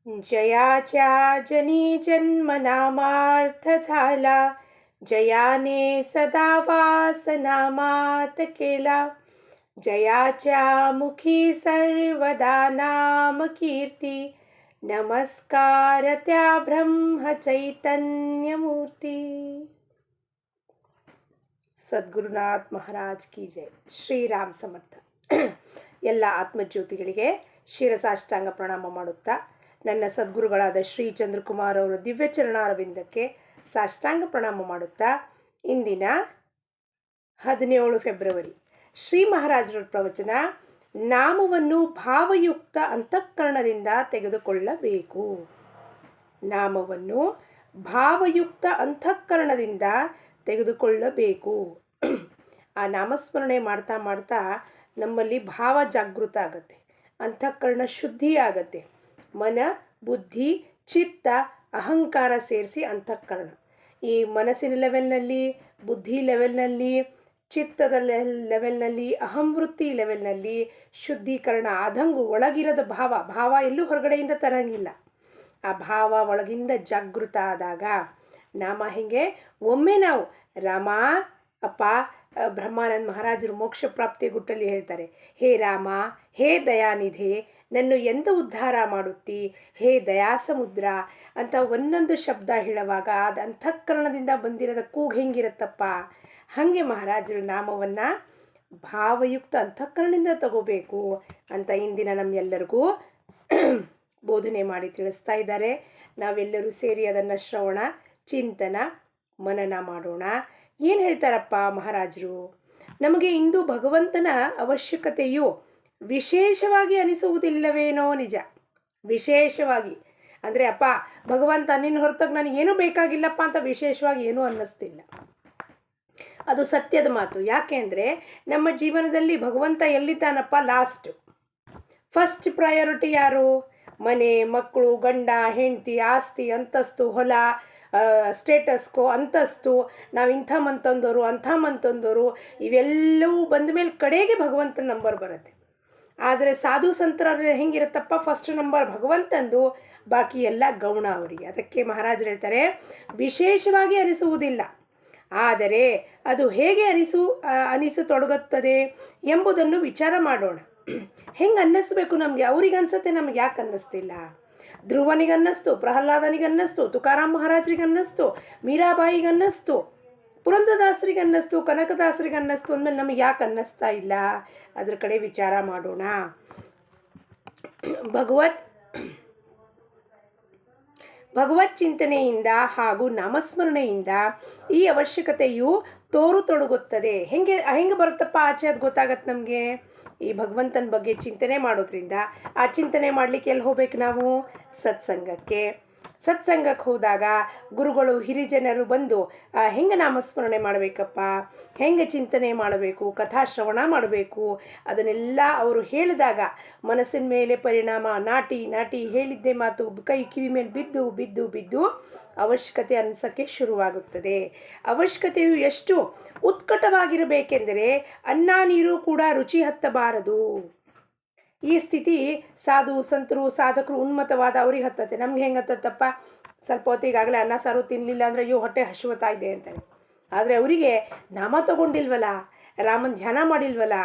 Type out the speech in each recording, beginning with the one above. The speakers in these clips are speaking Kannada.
जयाच्या जनी जन्म नामार्थ झाला, जयाने सदा वास नामात केला. जयाच्या मुखी सर्वदा नाम कीर्ती, नमस्कार त्या ब्रह्म चैतन्य मूर्ती. ಸದ್ಗುರುನಾಥ್ ಮಹಾರಾಜ್ ಕಿ ಜೈ. ಶ್ರೀರಾಮ್ ಸಮರ್ಥ. ಎಲ್ಲ ಆತ್ಮಜ್ಯೋತಿಗಳಿಗೆ ಶಿರಸಾಷ್ಟಾಂಗ ಪ್ರಣಾಮ ಮಾಡುತ್ತಾ ನನ್ನ ಸದ್ಗುರುಗಳಾದ ಶ್ರೀ ಚಂದ್ರಕುಮಾರ್ ಅವರ ದಿವ್ಯ ಚರಣಾರವಿಂದಕ್ಕೆ ಸಾಷ್ಟಾಂಗ ಪ್ರಣಾಮ ಮಾಡುತ್ತಾ ಇಂದಿನ 17 ಫೆಬ್ರವರಿ ಶ್ರೀ ಮಹಾರಾಜರ ಪ್ರವಚನ, ನಾಮವನ್ನು ಭಾವಯುಕ್ತ ಅಂತಃಕರಣದಿಂದ ತೆಗೆದುಕೊಳ್ಳಬೇಕು. ನಾಮವನ್ನು ಭಾವಯುಕ್ತ ಅಂತಃಕರಣದಿಂದ ತೆಗೆದುಕೊಳ್ಳಬೇಕು. ಆ ನಾಮಸ್ಮರಣೆ ಮಾಡ್ತಾ ಮಾಡ್ತಾ ನಮ್ಮಲ್ಲಿ ಭಾವ ಜಾಗೃತ ಆಗತ್ತೆ, ಅಂತಃಕರಣ ಶುದ್ಧಿ ಆಗತ್ತೆ. ಮನ, ಬುದ್ಧಿ, ಚಿತ್ತ, ಅಹಂಕಾರ ಸೇರಿಸಿ ಅಂತಃಕರಣ. ಈ ಮನಸ್ಸಿನ ಲೆವೆಲ್ನಲ್ಲಿ, ಬುದ್ಧಿ ಲೆವೆಲ್ನಲ್ಲಿ, ಚಿತ್ತದ ಲೆವೆಲ್ನಲ್ಲಿ, ಅಹಂವೃತ್ತಿ ಲೆವೆಲ್ನಲ್ಲಿ ಶುದ್ಧೀಕರಣ ಆದಂಗು ಒಳಗಿರದ ಭಾವ ಎಲ್ಲೂ ಹೊರಗಡೆಯಿಂದ ತರಂಗಿಲ್ಲ. ಆ ಭಾವ ಒಳಗಿಂದ ಜಾಗೃತ ಆದಾಗ ನಾಮ ಹೆಂಗೆ, ಒಮ್ಮೆ ನಾವು ರಾಮ ಅಪ್ಪ, ಬ್ರಹ್ಮಾನಂದ ಮಹಾರಾಜರು ಮೋಕ್ಷ ಪ್ರಾಪ್ತಿ ಗುಟ್ಟಲ್ಲಿ ಹೇಳ್ತಾರೆ, ಹೇ ರಾಮ, ಹೇ ದಯಾನಿಧೆ, ನನ್ನ ಎಂದ ಉದ್ಧಾರ ಮಾಡುತ್ತಿ, ಹೇ ದಯಾ ಸಮುದ್ರ ಅಂತ ಒಂದೊಂದು ಶಬ್ದ ಹೇಳುವಾಗ ಅದು ಅಂತಃಕರಣದಿಂದ ಬಂದಿರೋದ ಕೂಗು ಹೆಂಗಿರುತ್ತಪ್ಪ. ಹಾಗೆ ಮಹಾರಾಜರ ನಾಮವನ್ನು ಭಾವಯುಕ್ತ ಅಂತಃಕರಣದಿಂದ ತಗೋಬೇಕು ಅಂತ ಇಂದಿನ ನಮ್ಮೆಲ್ಲರಿಗೂ ಬೋಧನೆ ಮಾಡಿ ತಿಳಿಸ್ತಾ ಇದ್ದಾರೆ. ನಾವೆಲ್ಲರೂ ಸೇರಿ ಅದನ್ನು ಶ್ರವಣ, ಚಿಂತನ, ಮನನ ಮಾಡೋಣ. ಏನು ಹೇಳ್ತಾರಪ್ಪ ಮಹಾರಾಜರು? ನಮಗೆ ಇಂದು ಭಗವಂತನ ಅವಶ್ಯಕತೆಯು ವಿಶೇಷವಾಗಿ ಅನಿಸುವುದಿಲ್ಲವೇನೋ ನಿಜ. ವಿಶೇಷವಾಗಿ ಅಂದರೆ, ಅಪ್ಪ ಭಗವಂತ ನಿನ್ನ ಹೊರತಾಗಿ ನನಗೇನೂ ಬೇಕಾಗಿಲ್ಲಪ್ಪ ಅಂತ ವಿಶೇಷವಾಗಿ ಏನೂ ಅನ್ನಿಸ್ತಿಲ್ಲ. ಅದು ಸತ್ಯದ ಮಾತು. ಯಾಕೆ ಅಂದರೆ ನಮ್ಮ ಜೀವನದಲ್ಲಿ ಭಗವಂತ ಎಲ್ಲಿದ್ದಾನಪ್ಪ? ಫಸ್ಟ್ ಪ್ರಯಾರಿಟಿ ಯಾರು? ಮನೆ, ಮಕ್ಕಳು, ಗಂಡ, ಹೆಂಡತಿ, ಆಸ್ತಿ, ಅಂತಸ್ತು, ಹೊಲ, ಸ್ಟೇಟಸ್ಕೋ, ಅಂತಸ್ತು, ನಾವು ಇಂಥ ಮಂತಂದವರು, ಅಂಥ ಮಂತಂದವರು, ಇವೆಲ್ಲವೂ ಬಂದ ಮೇಲೆ ಕಡೆಗೆ ಭಗವಂತನ ನಂಬರ್ ಬರುತ್ತೆ. ಆದರೆ ಸಾಧು ಸಂತರ ಹೆಂಗಿರುತ್ತಪ್ಪ? ಫಸ್ಟ್ ನಂಬರ್ ಭಗವಂತಂದು, ಬಾಕಿ ಎಲ್ಲ ಗೌಣ ಅವರಿಗೆ. ಅದಕ್ಕೆ ಮಹಾರಾಜರು ಹೇಳ್ತಾರೆ, ವಿಶೇಷವಾಗಿ ಅನಿಸುವುದಿಲ್ಲ, ಆದರೆ ಅದು ಹೇಗೆ ಅನಿಸತೊಡಗುತ್ತದೆ ಎಂಬುದನ್ನು ವಿಚಾರ ಮಾಡೋಣ. ಹೆಂಗೆ ಅನ್ನಿಸ್ಬೇಕು ನಮಗೆ? ಅವ್ರಿಗೆ ಅನ್ಸುತ್ತೆ, ನಮ್ಗೆ ಯಾಕೆ ಅನ್ನಿಸ್ತಿಲ್ಲ? ಧ್ರುವನಿಗನ್ನಿಸ್ತು, ಪ್ರಹ್ಲಾದನಿಗನ್ನಿಸ್ತು, ತುಕಾರಾಮ್ ಮಹಾರಾಜರಿಗನ್ನಿಸ್ತು, ಮೀರಾಬಾಯಿಗನ್ನಿಸ್ತು, ಪುರಂದರದಾಸರಿಗನ್ನಿಸ್ತು, ಕನಕದಾಸರಿಗನ್ನಿಸ್ತು ಅಂದಮೇಲೆ ನಮಗೆ ಯಾಕೆ ಅನ್ನಿಸ್ತಾ ಇಲ್ಲ? ಅದ್ರ ಕಡೆ ವಿಚಾರ ಮಾಡೋಣ. ಭಗವತ್ ಚಿಂತನೆಯಿಂದ ಹಾಗೂ ನಾಮಸ್ಮರಣೆಯಿಂದ ಈ ಅವಶ್ಯಕತೆಯು ತೋರುತೊಡಗುತ್ತದೆ. ಹೆಂಗೆ ಬರುತ್ತಪ್ಪ ಆಚೆ? ಅದು ಗೊತ್ತಾಗತ್ತೆ ನಮಗೆ. ಈ ಭಗವಂತನ ಬಗ್ಗೆ ಚಿಂತನೆ ಮಾಡೋದ್ರಿಂದ, ಆ ಚಿಂತನೆ ಮಾಡಲಿಕ್ಕೆ ಎಲ್ಲಿ ಹೋಗ್ಬೇಕು ನಾವು? ಸತ್ಸಂಗಕ್ಕೆ ಹೋದಾಗ ಗುರುಗಳು, ಹಿರಿಜನರು ಬಂದು ಹೆಂಗೆ ನಾಮಸ್ಮರಣೆ ಮಾಡಬೇಕಪ್ಪ, ಹೆಂಗೆ ಚಿಂತನೆ ಮಾಡಬೇಕು, ಕಥಾಶ್ರವಣ ಮಾಡಬೇಕು, ಅದನ್ನೆಲ್ಲ ಅವರು ಹೇಳಿದಾಗ ಮನಸ್ಸಿನ ಮೇಲೆ ಪರಿಣಾಮ, ನಾಟಿ ಹೇಳಿದ್ದೇ ಮಾತು ಕಿವಿ ಮೇಲೆ ಬಿದ್ದು ಅವಶ್ಯಕತೆ ಅನಿಸೋಕ್ಕೆ ಶುರುವಾಗುತ್ತದೆ. ಅವಶ್ಯಕತೆಯು ಎಷ್ಟು ಉತ್ಕಟವಾಗಿರಬೇಕೆಂದರೆ ಅನ್ನ ನೀರು ಕೂಡ ರುಚಿ ಹತ್ತಬಾರದು. ಈ ಸ್ಥಿತಿ ಸಾಧು ಸಂತರು, ಸಾಧಕರು, ಉನ್ಮತವಾದ ಅವ್ರಿಗೆ ಹತ್ತತ್ತೆ. ನಮ್ಗೆ ಹೆಂಗೆ ಹತ್ತತ್ತಪ್ಪ? ಸ್ವಲ್ಪ ಹೊತ್ತಿಗಾಗಲೇ ಅನ್ನ ಸಾರು ತಿನ್ನಲಿಲ್ಲ ಅಂದರೆ ಅಯ್ಯೋ ಹೊಟ್ಟೆ ಹಸಿವತ್ತಾ ಇದೆ ಅಂತಾರೆ. ಆದರೆ ಅವರಿಗೆ ನಾಮ ತಗೊಂಡಿಲ್ವಲ್ಲ, ರಾಮನ ಧ್ಯಾನ ಮಾಡಿಲ್ವಲ್ಲ,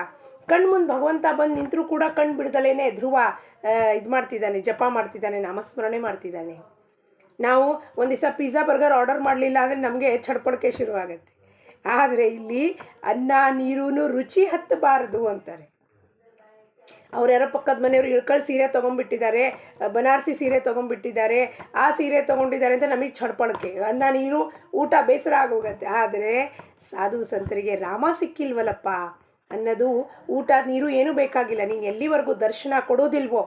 ಕಣ್ಮುಂದೆ ಭಗವಂತ ಬಂದು ನಿಂತರೂ ಕೂಡ ಕಣ್ಣು ಬಿಡ್ದಲೇನೆ ಧ್ರುವ ಇದು ಮಾಡ್ತಿದ್ದಾನೆ, ಜಪ ಮಾಡ್ತಿದ್ದಾನೆ, ನಾಮಸ್ಮರಣೆ ಮಾಡ್ತಿದ್ದಾನೆ. ನಾವು ಒಂದು ದಿವಸ ಪಿಜ್ಜಾ ಬರ್ಗರ್ ಆರ್ಡರ್ ಮಾಡಲಿಲ್ಲ ಅಂದರೆ ನಮಗೆ ಚಡ್ಪಡಿಕೆ ಶುರುವಾಗತ್ತೆ. ಆದರೆ ಇಲ್ಲಿ ಅನ್ನ ನೀರೂ ರುಚಿ ಹತ್ತಬಾರದು ಅಂತಾರೆ. ಅವ್ರು ಯಾರೋ ಪಕ್ಕದ ಮನೆಯವರು ಇಳ್ಕಲ್ ಸೀರೆ ತೊಗೊಂಡ್ಬಿಟ್ಟಿದ್ದಾರೆ, ಬನಾರಸಿ ಸೀರೆ ತೊಗೊಂಡ್ಬಿಟ್ಟಿದ್ದಾರೆ, ಆ ಸೀರೆ ತೊಗೊಂಡಿದ್ದಾರೆ ಅಂತ ನಮಗೆ ಚಡ್ಪಡಿಕೆ, ಅನ್ನ ನೀರು ಊಟ ಬೇಸರ ಆಗೋಗತ್ತೆ. ಆದರೆ ಸಾಧು ಸಂತರಿಗೆ ರಾಮ ಸಿಕ್ಕಿಲ್ವಲ್ಲಪ್ಪ ಅನ್ನೋದು, ಊಟ ನೀರು ಏನೂ ಬೇಕಾಗಿಲ್ಲ, ನೀನು ಎಲ್ಲಿವರೆಗೂ ದರ್ಶನ ಕೊಡೋದಿಲ್ವೋ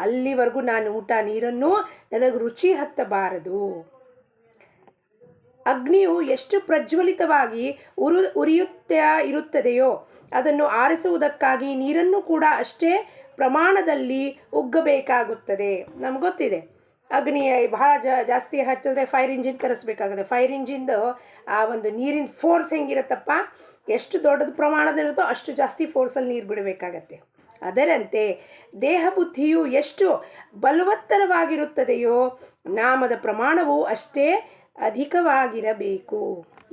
ಅಲ್ಲಿವರೆಗೂ ನಾನು ಊಟ ನೀರನ್ನು ನನಗೆ ರುಚಿ ಹತ್ತಬಾರದು. ಅಗ್ನಿಯು ಎಷ್ಟು ಪ್ರಜ್ವಲಿತವಾಗಿ ಇರುತ್ತದೆಯೋ ಅದನ್ನು ಆರಿಸುವುದಕ್ಕಾಗಿ ನೀರನ್ನು ಕೂಡ ಅಷ್ಟೇ ಪ್ರಮಾಣದಲ್ಲಿ ಉಗ್ಗಬೇಕಾಗುತ್ತದೆ. ನಮ್ಗೆ ಗೊತ್ತಿದೆ, ಅಗ್ನಿ ಬಹಳ ಜಾಸ್ತಿ ಹಚ್ಚಿದ್ರೆ ಫೈರ್ ಇಂಜಿನ್ ಕರೆಸಬೇಕಾಗುತ್ತೆ. ಫೈರ್ ಇಂಜಿನ್ದು ಆ ಒಂದು ನೀರಿನ ಫೋರ್ಸ್ ಹೆಂಗಿರುತ್ತಪ್ಪ? ಎಷ್ಟು ದೊಡ್ಡದು ಪ್ರಮಾಣದಲ್ಲಿರುತ್ತೋ ಅಷ್ಟು ಜಾಸ್ತಿ ಫೋರ್ಸಲ್ಲಿ ನೀರು ಬಿಡಬೇಕಾಗತ್ತೆ. ಅದರಂತೆ ದೇಹ ಬುದ್ಧಿಯು ಎಷ್ಟು ಬಲವತ್ತರವಾಗಿರುತ್ತದೆಯೋ ನಾಮದ ಪ್ರಮಾಣವು ಅಷ್ಟೇ ಅಧಿಕವಾಗಿರಬೇಕು.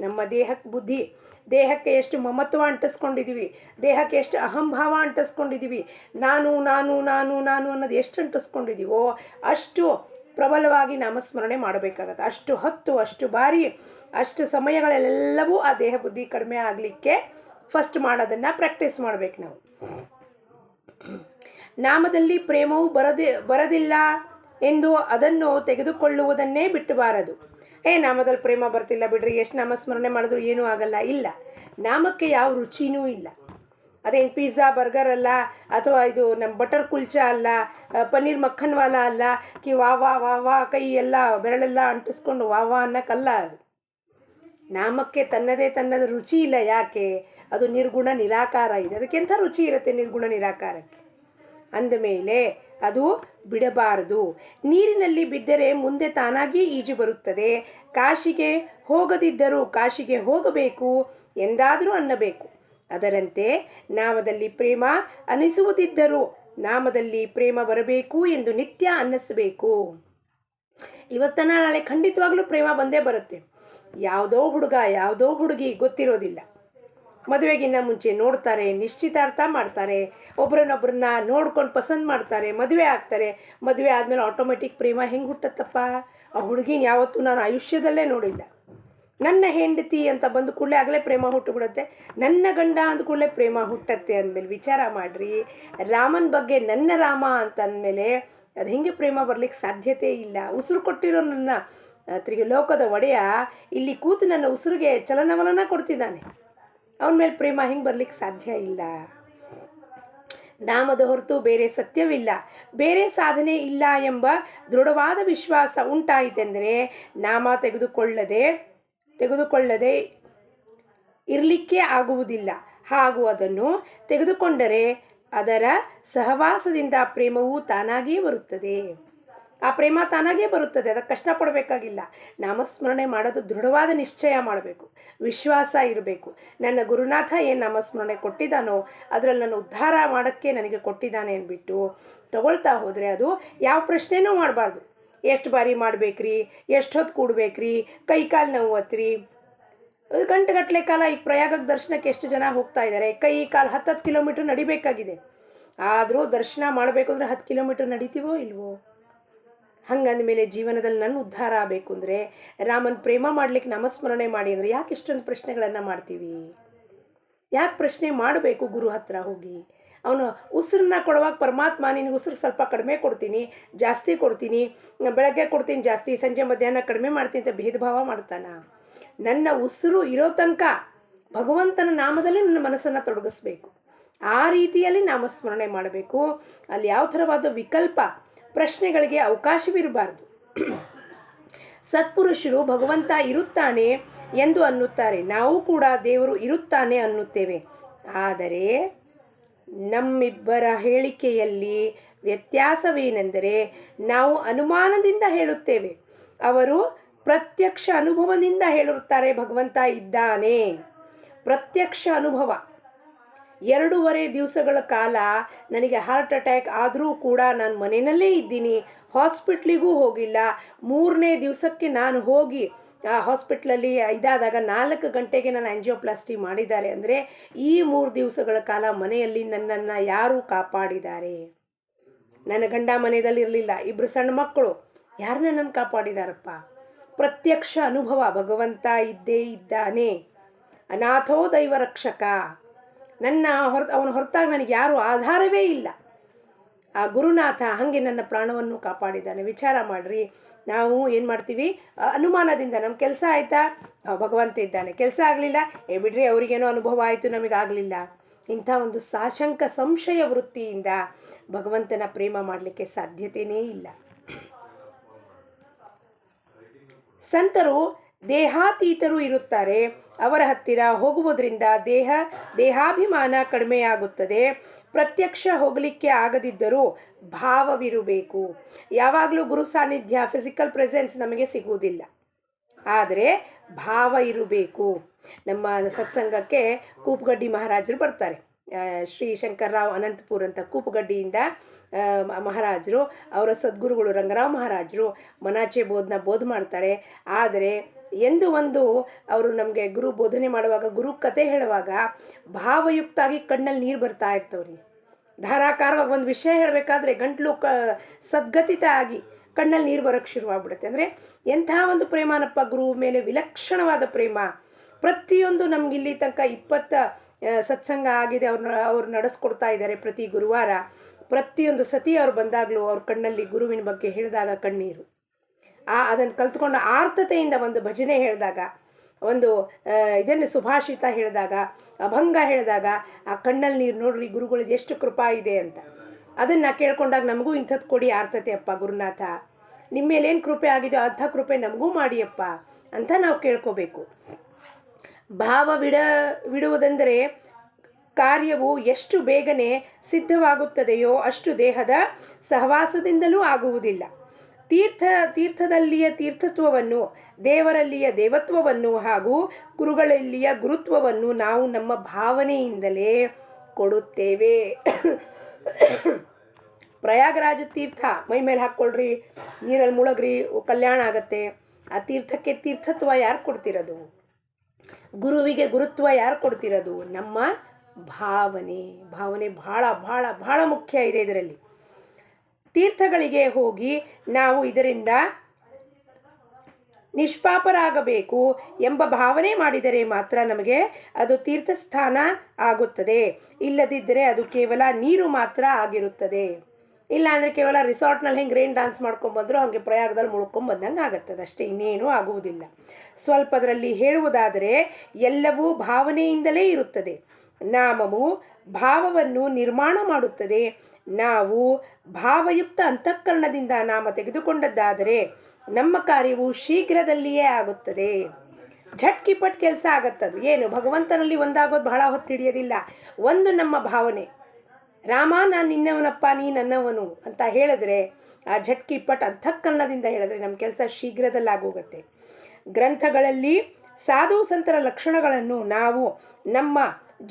ನಮ್ಮ ದೇಹಕ್ಕೆ ಎಷ್ಟು ಮಮತ್ವ ಅಂಟಿಸ್ಕೊಂಡಿದ್ದೀವಿ, ದೇಹಕ್ಕೆ ಎಷ್ಟು ಅಹಂಭಾವ ಅಂಟಿಸ್ಕೊಂಡಿದ್ದೀವಿ, ನಾನು ನಾನು ನಾನು ನಾನು ಅನ್ನೋದು ಎಷ್ಟು ಅಂಟಿಸ್ಕೊಂಡಿದ್ದೀವೋ ಅಷ್ಟು ಪ್ರಬಲವಾಗಿ ನಾಮಸ್ಮರಣೆ ಮಾಡಬೇಕಾಗತ್ತೆ. ಅಷ್ಟು ಹೊತ್ತು, ಅಷ್ಟು ಬಾರಿ, ಅಷ್ಟು ಸಮಯಗಳೆಲ್ಲವೂ ಆ ದೇಹ ಬುದ್ಧಿ ಕಡಿಮೆ ಆಗಲಿಕ್ಕೆ ಫಸ್ಟ್ ಮಾಡೋದನ್ನು ಪ್ರಾಕ್ಟೀಸ್ ಮಾಡಬೇಕು ನಾವು. ನಾಮದಲ್ಲಿ ಪ್ರೇಮವು ಬರದಿಲ್ಲ ಎಂದು ಅದನ್ನು ತೆಗೆದುಕೊಳ್ಳುವುದನ್ನೇ ಬಿಟ್ಟಬಾರದು. ನಾಮದಲ್ಲಿ ಪ್ರೇಮ ಬರ್ತಿಲ್ಲ ಬಿಡ್ರಿ, ಎಷ್ಟು ನಾಮಸ್ಮರಣೆ ಮಾಡಿದ್ರು ಏನೂ ಆಗಲ್ಲ. ಇಲ್ಲ, ನಾಮಕ್ಕೆ ಯಾವ ರುಚಿನೂ ಇಲ್ಲ. ಅದೇನು ಪಿಜ್ಜಾ ಬರ್ಗರ್ ಅಲ್ಲ, ಅಥವಾ ಇದು ನಮ್ಮ ಬಟರ್ ಕುಲ್ಚಾ ಅಲ್ಲ, ಪನ್ನೀರ್ ಮಕ್ಕನ್ವಾಲ ಅಲ್ಲ, ವಾ ವಾ ವಾ ವಾ ಕೈ ಎಲ್ಲ ಬೆರಳೆಲ್ಲ ಅಂಟಿಸ್ಕೊಂಡು ವಾ ವಾ ಅನ್ನಕ್ಕಲ್ಲ. ಅದು ನಾಮಕ್ಕೆ ತನ್ನದ ರುಚಿ ಇಲ್ಲ. ಯಾಕೆ? ಅದು ನಿರ್ಗುಣ ನಿರಾಕಾರ ಇದೆ. ಅದಕ್ಕೆಂಥ ರುಚಿ ಇರುತ್ತೆ ನಿರ್ಗುಣ ನಿರಾಕಾರಕ್ಕೆ? ಅಂದಮೇಲೆ ಅದು ಬಿಡಬಾರದು. ನೀರಿನಲ್ಲಿ ಬಿದ್ದರೆ ಮುಂದೆ ತಾನಾಗಿ ಈಜು ಬರುತ್ತದೆ. ಕಾಶಿಗೆ ಹೋಗದಿದ್ದರೂ ಕಾಶಿಗೆ ಹೋಗಬೇಕು ಎಂದಾದರೂ ಅನ್ನಬೇಕು. ಅದರಂತೆ ನಾಮದಲ್ಲಿ ಪ್ರೇಮ ಅನಿಸುವುದಿದ್ದರೂ ನಾಮದಲ್ಲಿ ಪ್ರೇಮ ಬರಬೇಕು ಎಂದು ನಿತ್ಯ ಅನ್ನಿಸಬೇಕು. ಇವತ್ತನ ನಾಳೆ ಖಂಡಿತವಾಗ್ಲೂ ಪ್ರೇಮ ಬಂದೇ ಬರುತ್ತೆ. ಯಾವುದೋ ಹುಡುಗ ಯಾವುದೋ ಹುಡುಗಿ ಗೊತ್ತಿರೋದಿಲ್ಲ, ಮದುವೆಗಿನ್ನ ಮುಂಚೆ ನೋಡ್ತಾರೆ, ನಿಶ್ಚಿತಾರ್ಥ ಮಾಡ್ತಾರೆ, ಒಬ್ರನ್ನೊಬ್ರನ್ನ ನೋಡ್ಕೊಂಡು ಪಸಂದ್ ಮಾಡ್ತಾರೆ, ಮದುವೆ ಆಗ್ತಾರೆ. ಮದುವೆ ಆದಮೇಲೆ ಆಟೋಮೆಟಿಕ್ ಪ್ರೇಮ ಹೆಂಗೆ ಹುಟ್ಟತ್ತಪ್ಪ? ಆ ಹುಡುಗಿನ ಯಾವತ್ತೂ ನಾನು ಆಯುಷ್ಯದಲ್ಲೇ ನೋಡಿಲ್ಲ. ನನ್ನ ಹೆಂಡತಿ ಅಂತ ಬಂದ ಕೂಡಲೇ ಆಗಲೇ ಪ್ರೇಮ ಹುಟ್ಟುಬಿಡುತ್ತೆ. ನನ್ನ ಗಂಡ ಅಂದ ಕೂಡಲೇ ಪ್ರೇಮ ಹುಟ್ಟತ್ತೆ ಅಂದಮೇಲೆ ವಿಚಾರ ಮಾಡಿರಿ. ರಾಮನ ಬಗ್ಗೆ ನನ್ನ ರಾಮ ಅಂತ ಅಂದಮೇಲೆ ಅದು ಹೆಂಗೆ ಪ್ರೇಮ ಬರಲಿಕ್ಕೆ ಸಾಧ್ಯತೆ ಇಲ್ಲ. ಉಸಿರು ಕೊಟ್ಟಿರೋ ನನ್ನ ತ್ರಿಲೋಕದ ಒಡೆಯ ಇಲ್ಲಿ ಕೂತು ನನ್ನ ಉಸಿರಿಗೆ ಚಲನವಲನ ಕೊಡ್ತಿದ್ದಾನೆ. ಅವನ ಮೇಲೆ ಪ್ರೇಮ ಹೆಂಗೆ ಬರಲಿಕ್ಕೆ ಸಾಧ್ಯ ಇಲ್ಲ. ನಾಮದ ಹೊರತು ಬೇರೆ ಸತ್ಯವಿಲ್ಲ, ಬೇರೆ ಸಾಧನೆ ಇಲ್ಲ ಎಂಬ ದೃಢವಾದ ವಿಶ್ವಾಸ ಉಂಟಾಯಿತೆಂದರೆ ನಾಮ ತೆಗೆದುಕೊಳ್ಳದೆ ಇರಲಿಕ್ಕೆ ಆಗುವುದಿಲ್ಲ. ಹಾಗೂ ಅದನ್ನು ತೆಗೆದುಕೊಂಡರೆ ಅದರ ಸಹವಾಸದಿಂದ ಪ್ರೇಮವು ತಾನಾಗಿಯೇ ಬರುತ್ತದೆ. ಆ ಪ್ರೇಮ ತಾನಾಗೇ ಬರುತ್ತದೆ. ಅದಕ್ಕೆ ಕಷ್ಟಪಡಬೇಕಾಗಿಲ್ಲ. ನಾಮಸ್ಮರಣೆ ಮಾಡೋದು ದೃಢವಾದ ನಿಶ್ಚಯ ಮಾಡಬೇಕು, ವಿಶ್ವಾಸ ಇರಬೇಕು. ನನ್ನ ಗುರುನಾಥ ಏನು ನಾಮಸ್ಮರಣೆ ಕೊಟ್ಟಿದ್ದಾನೋ ಅದರಲ್ಲಿ ನನ್ನ ಉದ್ಧಾರ ಮಾಡೋಕ್ಕೆ ನನಗೆ ಕೊಟ್ಟಿದ್ದಾನೆ ಅಂದ್ಬಿಟ್ಟು ತಗೊಳ್ತಾ ಹೋದರೆ ಅದು ಯಾವ ಪ್ರಶ್ನೆನೂ ಮಾಡಬಾರ್ದು. ಎಷ್ಟು ಬಾರಿ ಮಾಡಬೇಕ್ರಿ, ಎಷ್ಟು ಹೊತ್ತು ಕೂಡಬೇಕ್ರಿ, ಕೈ ಕಾಲು ನೋವತ್ರಿ, ಗಂಟೆಗಟ್ಟಲೆ ಕಾಲ ಈ ಪ್ರಯಾಗಕ್ಕೆ ದರ್ಶನಕ್ಕೆ ಎಷ್ಟು ಜನ ಹೋಗ್ತಾ ಇದ್ದಾರೆ. ಕೈ ಕಾಲು 10 ಕಿಲೋಮೀಟ್ರ್ ನಡಿಬೇಕಾಗಿದೆ. ಆದರೂ ದರ್ಶನ ಮಾಡಬೇಕು ಅಂದರೆ 10 ಕಿಲೋಮೀಟ್ರ್ ನಡಿತೀವೋ ಇಲ್ವೋ? ಹಂಗಂದಮೇಲೆ ಜೀವನದಲ್ಲಿ ನನ್ನ ಉದ್ಧಾರ ಆಗಬೇಕು ಅಂದರೆ ರಾಮನ ಪ್ರೇಮ ಮಾಡಲಿಕ್ಕೆ ನಾಮಸ್ಮರಣೆ ಮಾಡಿ ಅಂದರೆ ಯಾಕೆ ಇಷ್ಟೊಂದು ಪ್ರಶ್ನೆಗಳನ್ನು ಮಾಡ್ತೀವಿ? ಯಾಕೆ ಪ್ರಶ್ನೆ ಮಾಡಬೇಕು? ಗುರು ಹತ್ರ ಹೋಗಿ ಅವನು ಉಸಿರನ್ನ ಕೊಡುವಾಗ ಪರಮಾತ್ಮ ನಿನಗೆ ಉಸಿರು ಸ್ವಲ್ಪ ಕಡಿಮೆ ಕೊಡ್ತೀನಿ, ಜಾಸ್ತಿ ಕೊಡ್ತೀನಿ, ಬೆಳಗ್ಗೆ ಕೊಡ್ತೀನಿ ಜಾಸ್ತಿ, ಸಂಜೆ ಮಧ್ಯಾಹ್ನ ಕಡಿಮೆ ಮಾಡ್ತೀನಿ ಅಂತ ಭೇದ ಭಾವ ಮಾಡ್ತಾನೆ. ನನ್ನ ಉಸಿರು ಇರೋ ತನಕ ಭಗವಂತನ ನಾಮದಲ್ಲಿ ನನ್ನ ಮನಸ್ಸನ್ನು ತೊಡಗಿಸ್ಬೇಕು. ಆ ರೀತಿಯಲ್ಲಿ ನಾಮಸ್ಮರಣೆ ಮಾಡಬೇಕು. ಅಲ್ಲಿ ಯಾವ ಥರವಾದ ವಿಕಲ್ಪ ಪ್ರಶ್ನೆಗಳಿಗೆ ಅವಕಾಶವಿರಬಾರ್ದು. ಸತ್ಪುರುಷರು ಭಗವಂತ ಇರುತ್ತಾನೆ ಎಂದು ಅನ್ನುತ್ತಾರೆ, ನಾವು ಕೂಡ ದೇವರು ಇರುತ್ತಾನೆ ಅನ್ನುತ್ತೇವೆ. ಆದರೆ ನಮ್ಮಿಬ್ಬರ ಹೇಳಿಕೆಯಲ್ಲಿ ವ್ಯತ್ಯಾಸವೇನೆಂದರೆ ನಾವು ಅನುಮಾನದಿಂದ ಹೇಳುತ್ತೇವೆ, ಅವರು ಪ್ರತ್ಯಕ್ಷ ಅನುಭವದಿಂದ ಹೇಳಿರುತ್ತಾರೆ ಭಗವಂತ ಇದ್ದಾನೆ. ಪ್ರತ್ಯಕ್ಷ ಅನುಭವ. 2.5 ದಿವಸಗಳ ಕಾಲ ನನಗೆ ಹಾರ್ಟ್ ಅಟ್ಯಾಕ್ ಆದರೂ ಕೂಡ ನಾನು ಮನೆಯಲ್ಲೇ ಇದ್ದೀನಿ, ಹಾಸ್ಪಿಟ್ಲಿಗೂ ಹೋಗಿಲ್ಲ. 3ನೇ ದಿವಸಕ್ಕೆ ನಾನು ಹೋಗಿ ಆ ಹಾಸ್ಪಿಟ್ಲಲ್ಲಿ ಇದಾದಾಗ 4 ಗಂಟೆಗೆ ನಾನು ಆಂಜಿಯೋಪ್ಲಾಸ್ಟಿ ಮಾಡಿದ್ದಾರೆ. ಅಂದರೆ ಈ 3 ದಿವಸಗಳ ಕಾಲ ಮನೆಯಲ್ಲಿ ನನ್ನನ್ನು ಯಾರು ಕಾಪಾಡಿದ್ದಾರೆ? ನನ್ನ ಗಂಡ ಮನೆಯಲ್ಲಿ ಇರಲಿಲ್ಲ, 2 ಸಣ್ಣ ಮಕ್ಕಳು, ಯಾರು ನನ್ನನ್ನು ಕಾಪಾಡಿದಾರಪ್ಪ? ಪ್ರತ್ಯಕ್ಷ ಅನುಭವ. ಭಗವಂತ ಇದ್ದೇ ಇದ್ದಾನೆ. ಅನಾಥೋ ದೈವ ರಕ್ಷಕ. ಅವನ ಹೊರತಾಗಿ ನನಗೆ ಯಾರು ಆಧಾರವೇ ಇಲ್ಲ. ಆ ಗುರುನಾಥ ಹಾಗೆ ನನ್ನ ಪ್ರಾಣವನ್ನು ಕಾಪಾಡಿದ್ದಾನೆ. ವಿಚಾರ ಮಾಡಿರಿ. ನಾವು ಏನು ಮಾಡ್ತೀವಿ? ಅನುಮಾನದಿಂದ ನಮ್ಮ ಕೆಲಸ ಆಯಿತಾ, ಭಗವಂತ ಇದ್ದಾನೆ. ಕೆಲಸ ಆಗಲಿಲ್ಲ, ಬಿಡ್ರಿ ಅವರಿಗೇನೋ ಅನುಭವ ಆಯಿತು, ನಮಗಾಗಲಿಲ್ಲ. ಇಂಥ ಒಂದು ಸಾಶಂಕ ಸಂಶಯ ವೃತ್ತಿಯಿಂದ ಭಗವಂತನ ಪ್ರೇಮ ಮಾಡಲಿಕ್ಕೆ ಸಾಧ್ಯತೆಯೇ ಇಲ್ಲ. ಸಂತರು ದೇಹಾತೀತರು ಇರುತ್ತಾರೆ. ಅವರ ಹತ್ತಿರ ಹೋಗುವುದರಿಂದ ದೇಹಾಭಿಮಾನ ಕಡಿಮೆಯಾಗುತ್ತದೆ. ಪ್ರತ್ಯಕ್ಷ ಹೋಗಲಿಕ್ಕೆ ಆಗದಿದ್ದರೂ ಭಾವವಿರಬೇಕು. ಯಾವಾಗಲೂ ಗುರು ಸಾನ್ನಿಧ್ಯ, ಫಿಸಿಕಲ್ ಪ್ರೆಸೆನ್ಸ್ ನಮಗೆ ಸಿಗುವುದಿಲ್ಲ, ಆದರೆ ಭಾವ ಇರಬೇಕು. ನಮ್ಮ ಸತ್ಸಂಗಕ್ಕೆ ಕೂಪ್ಗಡ್ಡಿ ಮಹಾರಾಜರು ಬರ್ತಾರೆ. ಶ್ರೀ ಶಂಕರರಾವ್ ಅನಂತಪುರ್ ಅಂತ ಕೂಪುಗಡ್ಡಿಯಿಂದ ಮಹಾರಾಜರು, ಅವರ ಸದ್ಗುರುಗಳು ರಂಗರಾವ್ ಮಹಾರಾಜರು ಮನಾಚೆ ಬೋಧ ಮಾಡ್ತಾರೆ. ಆದರೆ ಎಂದು ಒಂದು ಅವರು ನಮಗೆ ಗುರು ಬೋಧನೆ ಮಾಡುವಾಗ, ಗುರು ಕತೆ ಹೇಳುವಾಗ ಭಾವಯುಕ್ತಾಗಿ ಕಣ್ಣಲ್ಲಿ ನೀರು ಬರ್ತಾ ಇರ್ತವ್ರಿ. ಧಾರಾಕಾರವಾಗಿ ಒಂದು ವಿಷಯ ಹೇಳಬೇಕಾದ್ರೆ ಗಂಟ್ಲು ಸದ್ಗತಿತ ಆಗಿ ಕಣ್ಣಲ್ಲಿ ನೀರು ಬರೋಕ್ಕೆ ಶುರುವಾಗ್ಬಿಡುತ್ತೆ. ಅಂದರೆ ಎಂಥ ಒಂದು ಪ್ರೇಮನಪ್ಪ ಗುರು ಮೇಲೆ, ವಿಲಕ್ಷಣವಾದ ಪ್ರೇಮ. ಪ್ರತಿಯೊಂದು ನಮಗಿಲ್ಲಿ ತನಕ 20 ಸತ್ಸಂಗ ಆಗಿದೆ, ಅವ್ರು ನಡೆಸ್ಕೊಡ್ತಾ ಇದ್ದಾರೆ ಪ್ರತಿ ಗುರುವಾರ. ಪ್ರತಿಯೊಂದು ಸತಿ ಅವ್ರು ಬಂದಾಗಲೂ ಅವ್ರ ಕಣ್ಣಲ್ಲಿ ಗುರುವಿನ ಬಗ್ಗೆ ಹೇಳಿದಾಗ ಕಣ್ಣೀರು. ಅದನ್ನು ಕಲ್ತ್ಕೊಂಡು ಆರ್ತತೆಯಿಂದ ಒಂದು ಭಜನೆ ಹೇಳಿದಾಗ, ಒಂದು ಇದನ್ನು ಸುಭಾಷಿತ ಹೇಳಿದಾಗ, ಅಭಂಗ ಹೇಳಿದಾಗ ಆ ಕಣ್ಣಲ್ಲಿ ನೀರು ನೋಡ್ರಿ ಗುರುಗಳಿಗೆ ಎಷ್ಟು ಕೃಪಾ ಇದೆ ಅಂತ. ಅದನ್ನು ಕೇಳ್ಕೊಂಡಾಗ ನಮಗೂ ಇಂಥದ್ದು ಕೊಡಿ ಆರ್ತತೆ ಅಪ್ಪ ಗುರುನಾಥ, ನಿಮ್ಮ ಮೇಲೇನು ಕೃಪೆ ಆಗಿದೆಯೋ ಅಂಥ ಕೃಪೆ ನಮಗೂ ಮಾಡಿಯಪ್ಪ ಅಂತ ನಾವು ಕೇಳ್ಕೋಬೇಕು. ಭಾವ ಬಿಡುವುದೆಂದರೆ ಕಾರ್ಯವು ಎಷ್ಟು ಬೇಗನೆ ಸಿದ್ಧವಾಗುತ್ತದೆಯೋ ಅಷ್ಟು ದೇಹದ ಸಹವಾಸದಿಂದಲೂ ಆಗುವುದಿಲ್ಲ. ತೀರ್ಥದಲ್ಲಿಯ ತೀರ್ಥತ್ವವನ್ನು, ದೇವರಲ್ಲಿಯ ದೇವತ್ವವನ್ನು ಹಾಗೂ ಗುರುಗಳಲ್ಲಿಯ ಗುರುತ್ವವನ್ನು ನಾವು ನಮ್ಮ ಭಾವನೆಯಿಂದಲೇ ಕೊಡುತ್ತೇವೆ. ಪ್ರಯಾಗರಾಜ ತೀರ್ಥ ಮೈ ಮೇಲೆ ಹಾಕ್ಕೊಳ್ರಿ, ನೀರಲ್ಲಿ ಮುಳುಗ್ರಿ, ಕಲ್ಯಾಣ ಆಗತ್ತೆ. ಆ ತೀರ್ಥಕ್ಕೆ ತೀರ್ಥತ್ವ ಯಾರು ಕೊಡ್ತಿರೋದು? ಗುರುವಿಗೆ ಗುರುತ್ವ ಯಾರು ಕೊಡ್ತಿರೋದು? ನಮ್ಮ ಭಾವನೆ. ಭಾಳ ಭಾಳ ಭಾಳ ಮುಖ್ಯ ಇದೆ ಇದರಲ್ಲಿ. ತೀರ್ಥಗಳಿಗೆ ಹೋಗಿ ನಾವು ಇದರಿಂದ ನಿಷ್ಪಾಪರಾಗಬೇಕು ಎಂಬ ಭಾವನೆ ಮಾಡಿದರೆ ಮಾತ್ರ ನಮಗೆ ಅದು ತೀರ್ಥಸ್ಥಾನ ಆಗುತ್ತದೆ. ಇಲ್ಲದಿದ್ದರೆ ಅದು ಕೇವಲ ನೀರು ಮಾತ್ರ ಆಗಿರುತ್ತದೆ. ಇಲ್ಲಾಂದರೆ ಕೇವಲ ರಿಸಾರ್ಟ್ನಲ್ಲಿ ಹೆಂಗೆ ರೈನ್ ಡ್ಯಾನ್ಸ್ ಮಾಡ್ಕೊಂಬಂದ್ರು ಹಾಗೆ ಪ್ರಯಾಗದಲ್ಲಿ ಮುಳ್ಕೊಂಬಂದಂಗೆ ಆಗುತ್ತದೆ ಅಷ್ಟೇ, ಇನ್ನೇನೂ ಆಗುವುದಿಲ್ಲ. ಸ್ವಲ್ಪದರಲ್ಲಿ ಹೇಳುವುದಾದರೆ ಎಲ್ಲವೂ ಭಾವನೆಯಿಂದಲೇ ಇರುತ್ತದೆ. ನಾಮವು ಭಾವವನ್ನು ನಿರ್ಮಾಣ ಮಾಡುತ್ತದೆ. ನಾವು ಭಾವಯುಕ್ತ ಅಂತಃಕರಣದಿಂದ ನಾಮ ತೆಗೆದುಕೊಂಡದ್ದಾದರೆ ನಮ್ಮ ಕಾರ್ಯವು ಶೀಘ್ರದಲ್ಲಿಯೇ ಆಗುತ್ತದೆ. ಝಟ್ಕಿಪಟ್ ಕೆಲಸ ಆಗತ್ತದು. ಏನು ಭಗವಂತನಲ್ಲಿ ಒಂದಾಗೋದು ಬಹಳ ಹೊತ್ತು ಹಿಡಿಯೋದಿಲ್ಲ. ಒಂದು ನಮ್ಮ ಭಾವನೆ, ರಾಮ ನಾನು ನಿನ್ನವನಪ್ಪ, ನೀ ನನ್ನವನು ಅಂತ ಹೇಳಿದ್ರೆ, ಆ ಝಟ್ಕಿಪಟ್ ಅಂತಃಕರಣದಿಂದ ಹೇಳಿದ್ರೆ ನಮ್ಮ ಕೆಲಸ ಶೀಘ್ರದಲ್ಲಾಗೋಗುತ್ತೆ. ಗ್ರಂಥಗಳಲ್ಲಿ ಸಾಧು ಸಂತರ ಲಕ್ಷಣಗಳನ್ನು ನಾವು ನಮ್ಮ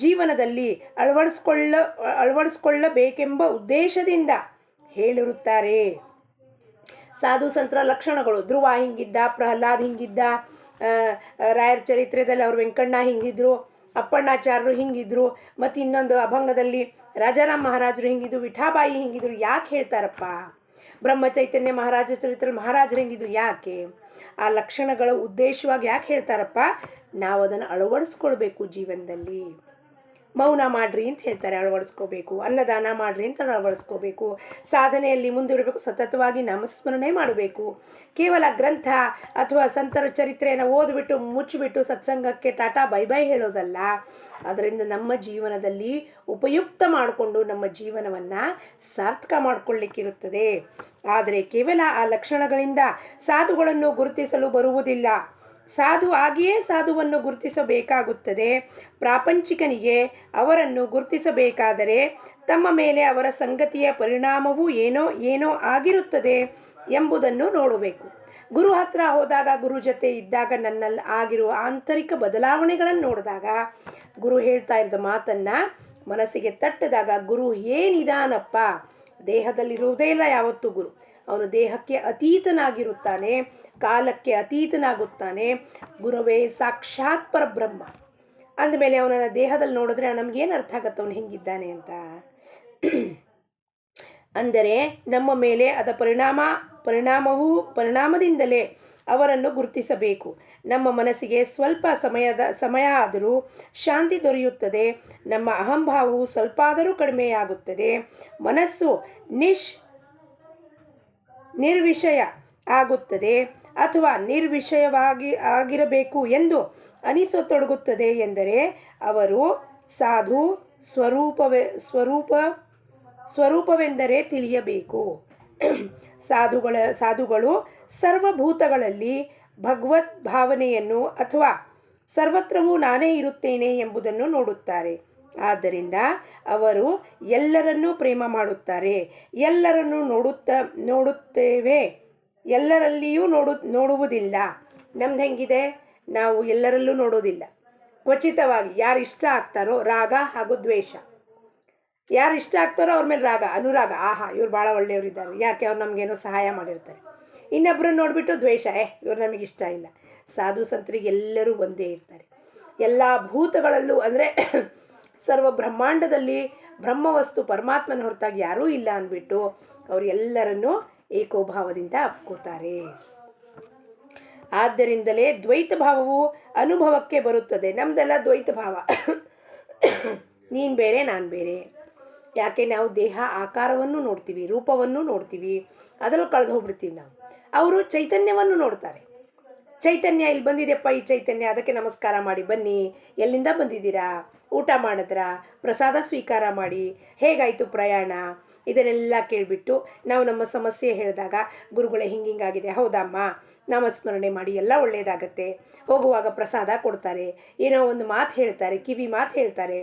ಜೀವನದಲ್ಲಿ ಅಳವಡಿಸ್ಕೊಳ್ಳಬೇಕೆಂಬ ಉದ್ದೇಶದಿಂದ ಹೇಳಿರುತ್ತಾರೆ. ಸಾಧು ಸಂತರ ಲಕ್ಷಣಗಳು, ಧ್ರುವ ಹಿಂಗಿದ್ದ, ಪ್ರಹ್ಲಾದ್ ಹಿಂಗಿದ್ದ, ರಾಯರ ಚರಿತ್ರೆಯಲ್ಲಿ ಅವ್ರು ವೆಂಕಣ್ಣ ಹಿಂಗಿದ್ರು, ಅಪ್ಪಣ್ಣಾಚಾರ್ಯರು ಹಿಂಗಿದ್ರು, ಮತ್ತು ಇನ್ನೊಂದು ಅಭಂಗದಲ್ಲಿ ರಾಜಾರಾಮ್ ಮಹಾರಾಜರು ಹಿಂಗಿದ್ರು, ವಿಠಾಬಾಯಿ ಹಿಂಗಿದ್ರು. ಯಾಕೆ ಹೇಳ್ತಾರಪ್ಪ? ಬ್ರಹ್ಮಚೈತನ್ಯ ಮಹಾರಾಜ ಚರಿತ್ರೆ ಮಹಾರಾಜರು ಹಿಂಗಿದ್ರು. ಯಾಕೆ? ಆ ಲಕ್ಷಣಗಳ ಉದ್ದೇಶವಾಗಿ ಯಾಕೆ ಹೇಳ್ತಾರಪ್ಪ? ನಾವು ಅದನ್ನು ಅಳವಡಿಸ್ಕೊಳ್ಬೇಕು ಜೀವನದಲ್ಲಿ. ಮೌನ ಮಾಡ್ರಿ ಅಂತ ಹೇಳ್ತಾರೆ, ಅಳವಡಿಸ್ಕೋಬೇಕು. ಅನ್ನದಾನ ಮಾಡ್ರಿ ಅಂತ ಅಳವಡಿಸ್ಕೋಬೇಕು. ಸಾಧನೆಯಲ್ಲಿ ಮುಂದುವರಬೇಕು, ಸತತವಾಗಿ ನಾಮಸ್ಮರಣೆ ಮಾಡಬೇಕು. ಕೇವಲ ಗ್ರಂಥ ಅಥವಾ ಸಂತರ ಚರಿತ್ರೆಯನ್ನು ಓದ್ಬಿಟ್ಟು ಮುಚ್ಚಿಬಿಟ್ಟು ಸತ್ಸಂಗಕ್ಕೆ ಟಾಟಾ ಬೈ ಬೈ ಹೇಳೋದಲ್ಲ. ಅದರಿಂದ ನಮ್ಮ ಜೀವನದಲ್ಲಿ ಉಪಯುಕ್ತ ಮಾಡಿಕೊಂಡು ನಮ್ಮ ಜೀವನವನ್ನು ಸಾರ್ಥಕ ಮಾಡಿಕೊಳ್ಳಿಕ್ಕಿರುತ್ತದೆ. ಆದರೆ ಕೇವಲ ಆ ಲಕ್ಷಣಗಳಿಂದ ಸಾಧುಗಳನ್ನು ಗುರುತಿಸಲು ಬರುವುದಿಲ್ಲ. ಸಾಧು ಆಗಿಯೇ ಸಾಧುವನ್ನು ಗುರುತಿಸಬೇಕಾಗುತ್ತದೆ. ಪ್ರಾಪಂಚಿಕನಿಗೆ ಅವರನ್ನು ಗುರುತಿಸಬೇಕಾದರೆ ತಮ್ಮ ಮೇಲೆ ಅವರ ಸಂಗತಿಯ ಪರಿಣಾಮವೂ ಏನೋ ಆಗಿರುತ್ತದೆ ಎಂಬುದನ್ನು ನೋಡಬೇಕು. ಗುರು ಹತ್ರ ಹೋದಾಗ, ಗುರು ಜೊತೆ ಇದ್ದಾಗ ನನ್ನಲ್ಲಿ ಆಗಿರುವ ಆಂತರಿಕ ಬದಲಾವಣೆಗಳನ್ನು ನೋಡಿದಾಗ, ಗುರು ಹೇಳ್ತಾ ಇದ್ದ ಮಾತನ್ನು ಮನಸ್ಸಿಗೆ ತಟ್ಟಿದಾಗ, ಗುರು ಏನಿದಾನಪ್ಪ, ದೇಹದಲ್ಲಿರುವುದೇ ಇಲ್ಲ ಯಾವತ್ತೂ ಗುರು. ಅವನು ದೇಹಕ್ಕೆ ಅತೀತನಾಗಿರುತ್ತಾನೆ, ಕಾಲಕ್ಕೆ ಅತೀತನಾಗುತ್ತಾನೆ. ಗುರುವೇ ಸಾಕ್ಷಾತ್ ಪರಬ್ರಹ್ಮ ಅಂದಮೇಲೆ ಅವನ ದೇಹದಲ್ಲಿ ನೋಡಿದ್ರೆ ನಮಗೇನು ಅರ್ಥ ಆಗತ್ತೆ ಅವನು ಹೆಂಗಿದ್ದಾನೆ ಅಂತ. ಅಂದರೆ ನಮ್ಮ ಮೇಲೆ ಅದ ಪರಿಣಾಮದಿಂದಲೇ ಅವರನ್ನು ಗುರುತಿಸಬೇಕು. ನಮ್ಮ ಮನಸ್ಸಿಗೆ ಸ್ವಲ್ಪ ಸಮಯ ಆದರೂ ಶಾಂತಿ ದೊರೆಯುತ್ತದೆ. ನಮ್ಮ ಅಹಂಭಾವವು ಸ್ವಲ್ಪ ಆದರೂ ಕಡಿಮೆಯಾಗುತ್ತದೆ. ಮನಸ್ಸು ನಿರ್ವಿಷಯ ಆಗುತ್ತದೆ ಅಥವಾ ಆಗಿರಬೇಕು ಎಂದು ಅನಿಸತೊಡಗುತ್ತದೆ. ಎಂದರೆ ಅವರು ಸಾಧು ಸ್ವರೂಪವೆಂದರೆ ತಿಳಿಯಬೇಕು. ಸಾಧುಗಳು ಸರ್ವಭೂತಗಳಲ್ಲಿ ಭಗವದ್ ಭಾವನೆಯನ್ನು ಅಥವಾ ಸರ್ವತ್ರವೂ ನಾನೇ ಇರುತ್ತೇನೆ ಎಂಬುದನ್ನು ನೋಡುತ್ತಾರೆ. ಆದ್ದರಿಂದ ಅವರು ಎಲ್ಲರನ್ನೂ ಪ್ರೇಮ ಮಾಡುತ್ತಾರೆ. ಎಲ್ಲರನ್ನೂ ನೋಡುತ್ತೇವೆ, ಎಲ್ಲರಲ್ಲಿಯೂ ನೋಡುವುದಿಲ್ಲ. ನಮ್ದು ಹೆಂಗಿದೆ? ನಾವು ಎಲ್ಲರಲ್ಲೂ ನೋಡೋದಿಲ್ಲ. ಕ್ವಚಿತವಾಗಿ ಯಾರು ಇಷ್ಟ ಆಗ್ತಾರೋ, ರಾಗ ಹಾಗೂ ದ್ವೇಷ ಯಾರು ಇಷ್ಟ ಆಗ್ತಾರೋ ಅವ್ರ ಮೇಲೆ ರಾಗ, ಅನುರಾಗ, ಆಹಾ ಇವ್ರು ಭಾಳ ಒಳ್ಳೆಯವರಿದ್ದಾರೆ, ಯಾಕೆ ಅವ್ರು ನಮಗೇನೋ ಸಹಾಯ ಮಾಡಿರ್ತಾರೆ. ಇನ್ನೊಬ್ಬರನ್ನ ನೋಡಿಬಿಟ್ಟು ದ್ವೇಷ, ಇವ್ರು ನಮಗೆ ಇಷ್ಟ ಇಲ್ಲ. ಸಾಧು ಸಂತರಿಗೆ ಎಲ್ಲರೂ ಒಂದೇ ಇರ್ತಾರೆ. ಎಲ್ಲ ಭೂತಗಳಲ್ಲೂ ಅಂದರೆ ಸರ್ವ ಬ್ರಹ್ಮಾಂಡದಲ್ಲಿ ಬ್ರಹ್ಮವಸ್ತು ಪರಮಾತ್ಮನ ಹೊರತಾಗಿ ಯಾರೂ ಇಲ್ಲ ಅಂದ್ಬಿಟ್ಟು ಅವರು ಎಲ್ಲರನ್ನೂ ಏಕೋಭಾವದಿಂದ ಅಪ್ಕೋತಾರೆ. ಆದ್ದರಿಂದಲೇ ದ್ವೈತ ಭಾವವು ಅನುಭವಕ್ಕೆ ಬರುತ್ತದೆ. ನಮ್ದೆಲ್ಲ ದ್ವೈತ ಭಾವ, ನೀನು ಬೇರೆ ನಾನು ಬೇರೆ. ಯಾಕೆ ನಾವು ದೇಹ ಆಕಾರವನ್ನು ನೋಡ್ತೀವಿ, ರೂಪವನ್ನು ನೋಡ್ತೀವಿ, ಅದರಲ್ಲಿ ಕಳೆದು ಹೋಗ್ಬಿಡ್ತೀವಿ ನಾವು. ಅವರು ಚೈತನ್ಯವನ್ನು ನೋಡ್ತಾರೆ. ಚೈತನ್ಯ ಇಲ್ಲಿ ಬಂದಿದೆಯಪ್ಪ, ಈ ಚೈತನ್ಯ, ಅದಕ್ಕೆ ನಮಸ್ಕಾರ ಮಾಡಿ ಬನ್ನಿ, ಎಲ್ಲಿಂದ ಬಂದಿದ್ದೀರಾ, ಊಟ ಮಾಡಿದ್ರಾ, ಪ್ರಸಾದ ಸ್ವೀಕಾರ ಮಾಡಿ, ಹೇಗಾಯಿತು ಪ್ರಯಾಣ, ಇದನ್ನೆಲ್ಲ ಕೇಳಿಬಿಟ್ಟು ನಾವು ನಮ್ಮ ಸಮಸ್ಯೆ ಹೇಳಿದಾಗ ಗುರುಗಳೇ ಹಿಂಗಾಗಿದೆ, ಹೌದಮ್ಮ ನಾಮಸ್ಮರಣೆ ಮಾಡಿ ಎಲ್ಲ ಒಳ್ಳೆಯದಾಗತ್ತೆ, ಹೋಗುವಾಗ ಪ್ರಸಾದ ಕೊಡ್ತಾರೆ, ಏನೋ ಒಂದು ಮಾತು ಹೇಳ್ತಾರೆ, ಕಿವಿ ಮಾತು ಹೇಳ್ತಾರೆ.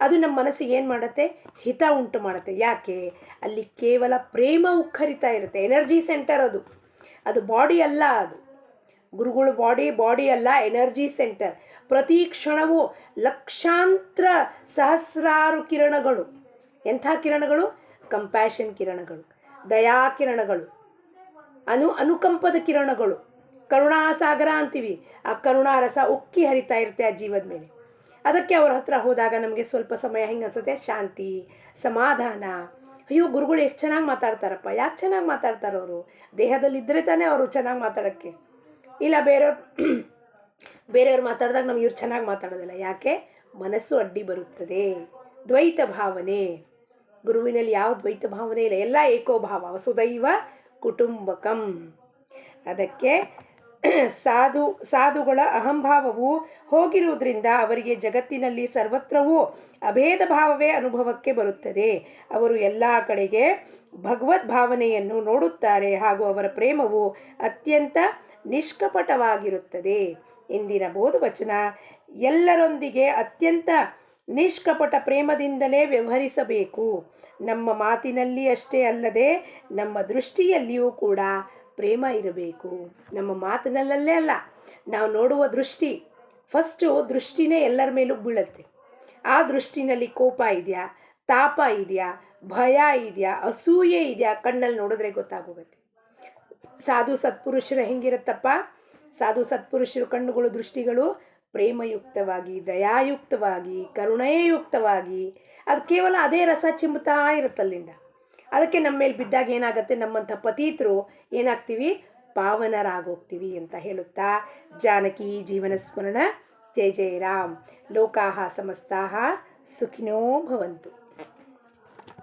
ಅದು ನಮ್ಮ ಮನಸ್ಸಿಗೆ ಏನು ಮಾಡುತ್ತೆ, ಹಿತ ಉಂಟು ಮಾಡುತ್ತೆ. ಯಾಕೆ, ಅಲ್ಲಿ ಕೇವಲ ಪ್ರೇಮ ಉಕ್ಕರಿತಾ ಇರುತ್ತೆ. ಎನರ್ಜಿ ಸೆಂಟರ್ ಅದು, ಅದು ಬಾಡಿ ಅಲ್ಲ. ಅದು ಗುರುಗಳು ಬಾಡಿ ಅಲ್ಲ, ಎನರ್ಜಿ ಸೆಂಟರ್. ಪ್ರತಿ ಕ್ಷಣವೂ ಲಕ್ಷಾಂತರ ಸಹಸ್ರಾರು ಕಿರಣಗಳು. ಎಂಥ ಕಿರಣಗಳು? ಕಂಪ್ಯಾಷನ್ ಕಿರಣಗಳು, ದಯಾ ಕಿರಣಗಳು, ಅನುಕಂಪದ ಕಿರಣಗಳು, ಕರುಣಾಸಾಗರ ಅಂತೀವಿ. ಆ ಕರುಣಾರಸ ಉಕ್ಕಿ ಹರಿತಾ ಇರುತ್ತೆ ಆ ಜೀವದ ಮೇಲೆ. ಅದಕ್ಕೆ ಅವ್ರ ಹತ್ರ ಹೋದಾಗ ನಮಗೆ ಸ್ವಲ್ಪ ಸಮಯ ಹೆಂಗೆ ಅನ್ಸುತ್ತೆ, ಶಾಂತಿ, ಸಮಾಧಾನ. ಅಯ್ಯೋ ಗುರುಗಳು ಎಷ್ಟು ಚೆನ್ನಾಗಿ ಮಾತಾಡ್ತಾರಪ್ಪ. ಯಾಕೆ ಚೆನ್ನಾಗಿ ಮಾತಾಡ್ತಾರೆ ಅವರು? ದೇಹದಲ್ಲಿದ್ದರೆ ತಾನೇ ಅವರು ಚೆನ್ನಾಗಿ ಮಾತಾಡೋಕ್ಕೆ. ಇಲ್ಲ ಬೇರೆಯವ್ರು ಮಾತಾಡಿದಾಗ ನಮ್ಗೆ ಇವ್ರು ಚೆನ್ನಾಗಿ ಮಾತಾಡೋದಿಲ್ಲ. ಯಾಕೆ? ಮನಸ್ಸು ಅಡ್ಡಿ ಬರುತ್ತದೆ. ದ್ವೈತ ಭಾವನೆ. ಗುರುವಿನಲ್ಲಿ ಯಾವ ದ್ವೈತ ಭಾವನೆ ಇಲ್ಲ, ಎಲ್ಲ ಏಕೋಭಾವ, ವಸುದೈವ ಕುಟುಂಬಕಂ. ಅದಕ್ಕೆ ಸಾಧುಗಳ ಅಹಂಭಾವವು ಹೋಗಿರುವುದರಿಂದ ಅವರಿಗೆ ಜಗತ್ತಿನಲ್ಲಿ ಸರ್ವತ್ರವೂ ಅಭೇದ ಭಾವವೇ ಅನುಭವಕ್ಕೆ ಬರುತ್ತದೆ. ಅವರು ಎಲ್ಲ ಕಡೆಗೆ ಭಗವದ್ ಭಾವನೆಯನ್ನು ನೋಡುತ್ತಾರೆ ಹಾಗೂ ಅವರ ಪ್ರೇಮವು ಅತ್ಯಂತ ನಿಷ್ಕಪಟವಾಗಿರುತ್ತದೆ. ಇಂದಿನ ಬೋಧವಚನ ಎಲ್ಲರೊಂದಿಗೆ ಅತ್ಯಂತ ನಿಷ್ಕಪಟ ಪ್ರೇಮದಿಂದಲೇ ವ್ಯವಹರಿಸಬೇಕು. ನಮ್ಮ ಮಾತಿನಲ್ಲಿ ಅಷ್ಟೇ ಅಲ್ಲದೆ ನಮ್ಮ ದೃಷ್ಟಿಯಲ್ಲಿಯೂ ಕೂಡ ಪ್ರೇಮ ಇರಬೇಕು. ನಮ್ಮ ಮಾತಿನಲ್ಲೇ ಅಲ್ಲ, ನಾವು ನೋಡುವ ದೃಷ್ಟಿ, ಫಸ್ಟು ದೃಷ್ಟಿನೇ ಎಲ್ಲರ ಮೇಲೂ ಬೀಳುತ್ತೆ. ಆ ದೃಷ್ಟಿನಲ್ಲಿ ಕೋಪ ಇದೆಯಾ, ತಾಪ ಇದೆಯಾ, ಭಯ ಇದೆಯಾ, ಅಸೂಯೆ ಇದೆಯಾ, ಕಣ್ಣಲ್ಲಿ ನೋಡಿದ್ರೆ ಗೊತ್ತಾಗೋಗುತ್ತೆ. ಸಾಧು ಸತ್ಪುರುಷರು ಹೆಂಗಿರುತ್ತಪ್ಪ? ಸಾಧು ಸತ್ಪುರುಷರು ಕಣ್ಣುಗಳು, ದೃಷ್ಟಿಗಳು ಪ್ರೇಮಯುಕ್ತವಾಗಿ, ದಯಾಯುಕ್ತವಾಗಿ, ಕರುಣೆಯುಕ್ತವಾಗಿ, ಅದು ಕೇವಲ ಅದೇ ರಸ ಚಿಮ್ಮುತ್ತಾ ಇರುತ್ತಲ್ಲಿಂದ. ಅದಕ್ಕೆ ನಮ್ಮ ಮೇಲೆ ಬಿದ್ದಾಗ ಏನಾಗುತ್ತೆ, ನಮ್ಮಂಥ ಪತೀತರು ಏನಾಗ್ತೀವಿ, ಪಾವನರಾಗೋಗ್ತೀವಿ ಅಂತ ಹೇಳುತ್ತಾ ಜಾನಕಿ ಜೀವನ ಸ್ಮರಣ. ಜಯ ಜಯ ರಾಮ್. ಲೋಕಾಹ ಸಮಸ್ತಾಹ ಸುಖಿನೋ ಭವಂತು.